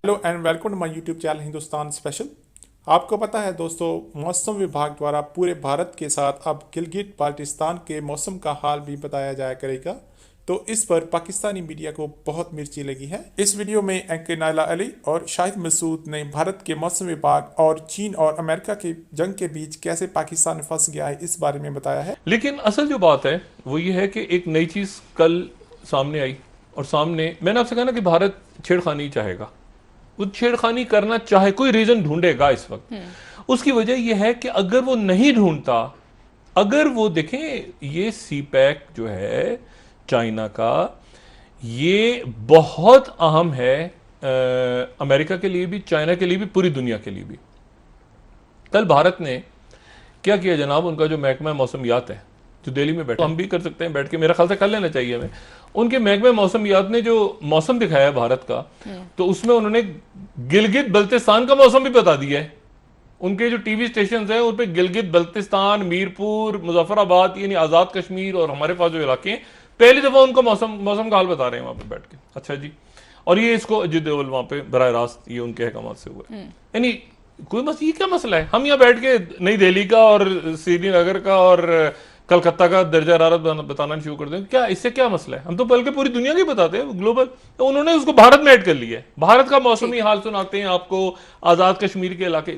Hello and welcome to my YouTube channel Hindustan special. आपको पता है दोस्तों, मौसम विभाग द्वारा पूरे भारत के साथ अब गिलगित बाल्टिस्तान के मौसम का हाल भी बताया जाया करेगा। तो इस पर पाकिस्तानी मीडिया को बहुत मिर्ची लगी है। इस वीडियो में एंकर नायला अली और शाहिद मसूद ने भारत के मौसम विभाग और चीन और अमेरिका की जंग के बीच कैसे पाकिस्तान फंस गया है इस बारे में बताया है। लेकिन असल जो बात है वो ये है कि एक नई चीज कल सामने आई और सामने मैंने आपसे कहा ना कि भारत छेड़खानी चाहेगा, वो छेड़खानी करना चाहे, कोई रीजन ढूंढेगा इस वक्त। उसकी वजह यह है कि अगर वो नहीं ढूंढता, अगर वो देखें ये सी पैक जो है चाइना का, ये बहुत अहम है अमेरिका के लिए भी, चाइना के लिए भी, पूरी दुनिया के लिए भी। कल भारत ने क्या किया जनाब, उनका जो महकमा मौसमियात है जो दिल्ली में बैठा, तो हम भी कर सकते हैं बैठ के, मेरा ख्याल से कर लेना चाहिए हमें। उनके महकमे मौसमियात ने जो मौसम दिखाया है भारत का, तो उसमें उन्होंने गिलगित बल्तिस्तान का मौसम भी बता दिया है। उनके जो टीवी स्टेशन हैं उन पर गिलगित बल्तिस्तान, मीरपुर, मुजफ्फराबाद यानी आजाद कश्मीर और हमारे पास जो इलाके हैं, पहली दफा उनका मौसम का हाल बता रहे हैं वहां पर बैठ के। अच्छा जी, और ये इसको अजीत डोभाल वहां पे बराह रास्त ये उनके अहकाम से हुआ। यानी कोई मसला, ये क्या मसला है? हम यहाँ बैठ के नई दिल्ली का और श्रीनगर का और कलकत्ता का दर्जा हरारत बताना शुरू कर दें, क्या इससे क्या मसला है? हम तो बल्कि पूरी दुनिया की बताते हैं, ग्लोबल। तो उन्होंने उसको भारत में ऐड कर लिया है, भारत का मौसमी हाल सुनाते हैं आपको, आजाद कश्मीर के इलाके।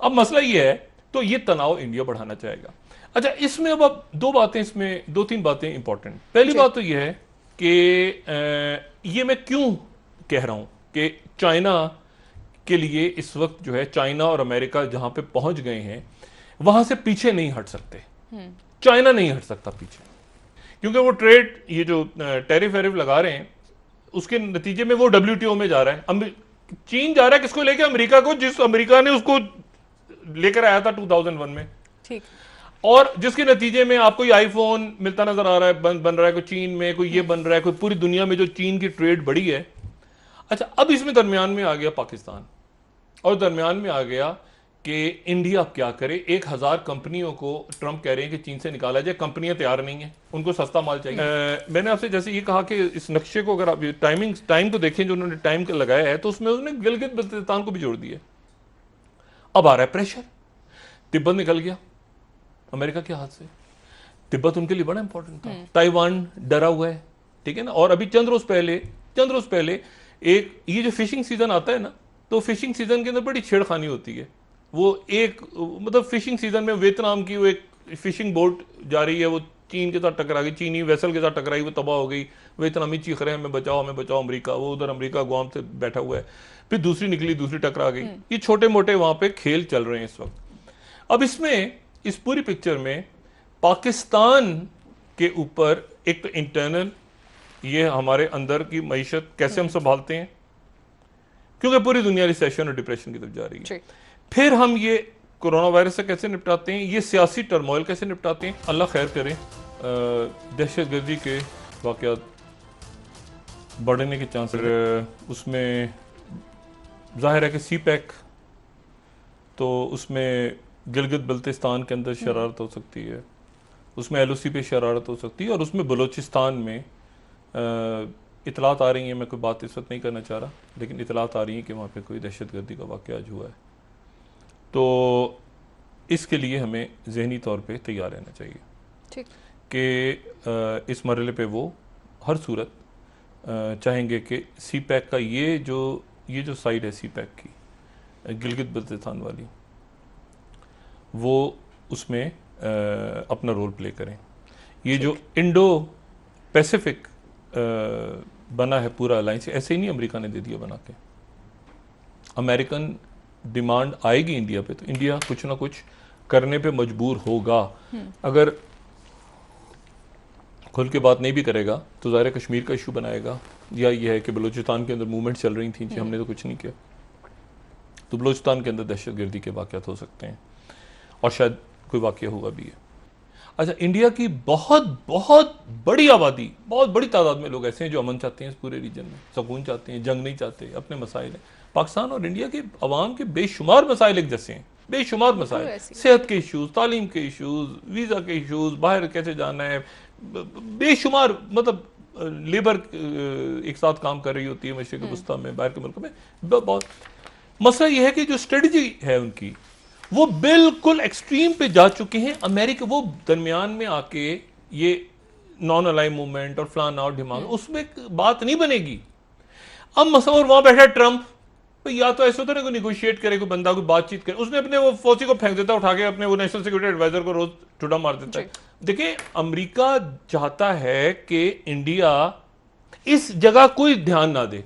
अब मसला ये है, तो ये तनाव इंडिया बढ़ाना चाहेगा। अच्छा, इसमें अब दो बातें, इसमें दो तीन बातें इंपॉर्टेंट। पहली बात तो यह है कि ये मैं क्यों कह रहा हूं कि चाइना के लिए इस वक्त जो है, चाइना और अमेरिका जहां पे पहुंच गए हैं वहां से पीछे नहीं हट सकते। चाइना नहीं हट सकता पीछे, क्योंकि वो ट्रेड, ये जो टैरिफ वैरिफ लगा रहे हैं, उसके नतीजे में वो WTO में जा रहा है। चीन जा रहा है किसको लेके? अमेरिका को, जिस अमेरिका ने उसको लेकर आया था 2001 में। ठीक। और जिसके नतीजे में आपको ये आईफोन मिलता नजर आ रहा है, बन रहा है कोई चीन में, कोई ये बन रहा है, कोई पूरी दुनिया में जो चीन की ट्रेड बढ़ी है। अच्छा, अब इसमें दरमियान में आ गया पाकिस्तान, और दरमियान में आ गया कि इंडिया अब क्या करे। 1000 कंपनियों को ट्रंप कह रहे हैं कि चीन से निकाला जाए, कंपनियां तैयार नहीं है, उनको सस्ता माल चाहिए। मैंने आपसे जैसे ये कहा कि इस नक्शे को अगर आप टाइम को देखें जो उन्होंने टाइम का लगाया है, तो उसमें उन्होंने गिलगित बल्तिस्तान को भी जोड़ दिया। अब आ रहा है प्रेशर, तिब्बत निकल गया अमेरिका के हाथ से। तिब्बत उनके लिए बड़ा इंपॉर्टेंट था। ताइवान डरा हुआ है, ठीक है ना। और अभी चंद रोज पहले एक ये जो फिशिंग सीजन आता है ना, तो फिशिंग सीजन के अंदर बड़ी छेड़खानी होती है। वो एक मतलब फिशिंग सीजन में वियतनाम की वो एक फिशिंग बोट जा रही है, वो चीन के साथ टकरा गई, चीनी वेसल के साथ टकराई, वो तबाह हो गई। वियतनामी चीख रहे हैं हमें बचाओ अमेरिका, वो उधर अमेरिका गुआम से बैठा हुआ है। फिर दूसरी निकली, दूसरी टकरा गई। ये छोटे मोटे वहां पे खेल चल रहे हैं इस वक्त। अब इसमें, इस पूरी पिक्चर में पाकिस्तान के ऊपर एक तो इंटरनल, ये हमारे अंदर की मईशत कैसे हम संभालते हैं, क्योंकि पूरी दुनिया रिसेशन और डिप्रेशन की तरफ जा रही है। फिर हम ये कोरोना वायरस से कैसे निपटाते हैं, ये सियासी टर्मोइल कैसे निपटाते हैं। अल्लाह खैर करे, दहशतगर्दी के वाकयात बढ़ने के चांसेस, उसमें जाहिर है कि सी पैक, तो उसमें गिलगित बल्तिस्तान के अंदर शरारत हो सकती है, उसमें LOC पे शरारत हो सकती है, और उसमें बलूचिस्तान में इतलात आ रही हैं। मैं कोई बात इस वक्त नहीं करना चाह रहा, लेकिन इतलात आ रही हैं कि वहाँ पे कोई दहशतगर्दी का वाक़या आज हुआ है। तो इसके लिए हमें ज़हनी तौर पे तैयार रहना चाहिए, ठीक, कि इस मरहले पे वो हर सूरत चाहेंगे कि सी पैक का ये जो साइड है सी पैक की, गिलगित बल्तिस्तान वाली, वो उसमें अपना रोल प्ले करें। ये जो इंडो पैसिफिक बना है पूरा अलायंस, ऐसे ही नहीं अमेरिका ने दे दिया बना के। अमेरिकन डिमांड आएगी इंडिया पे, तो इंडिया कुछ ना कुछ करने पे मजबूर होगा। अगर खुल के बात नहीं भी करेगा तो ज़ाहिर कश्मीर का इशू बनाएगा, या ये है कि बलूचिस्तान के अंदर मूवमेंट चल रही थी जी, हमने तो कुछ नहीं किया, तो बलूचिस्तान के अंदर दहशतगर्दी के वाक़यात हो सकते हैं, और शायद कोई वाक़या हुआ भी है। अच्छा, इंडिया की बहुत बहुत बड़ी आबादी, बहुत बड़ी तादाद में लोग ऐसे हैं जो अमन चाहते हैं इस पूरे रीजन में, सुकून चाहते हैं, जंग नहीं चाहते, अपने मसाइल हैं। पाकिस्तान और इंडिया के अवाम के बेशुमार मसाइल एक जैसे हैं, बेशुमार मसाइल, सेहत के इशूज़, तालीम के इशूज़, वीज़ा के इशूज़, बाहर कैसे जाना है, बेशुमार, मतलब लेबर एक साथ काम कर रही होती है मशरिक वस्ता में, बाहर के मुल्क में। बहुत मसला यह है कि जो स्ट्रेटजी है उनकी वो बिल्कुल एक्सट्रीम पे जा चुके हैं। अमेरिका वो दरमियान में आके ये नॉन अलाइन मूवमेंट और फलाना और दिमाग, उसमें बात नहीं बनेगी। अब मसला, और वहां बैठा ट्रंप, या तो ऐसा होता है ना, कोई निगोशिएट करे, कोई बंदा कोई बातचीत करे, उसने अपने वो फौजी को फेंक देता, उठा के अपने वो नेशनल सिक्योरिटी एडवाइजर को रोज ठुडा मार देता है। देखिए, अमेरिका चाहता है कि इंडिया इस जगह कोई ध्यान ना दे,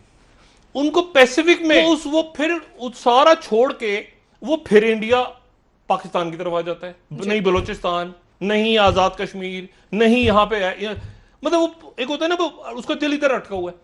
उनको पैसिफिक में वो फिर सारा छोड़ के वो फिर इंडिया पाकिस्तान की तरफ आ जाता है। नहीं बलोचिस्तान, नहीं आजाद कश्मीर, नहीं यहां पे मतलब वो एक होता है ना, वो उसका दिल इधर अटका हुआ है।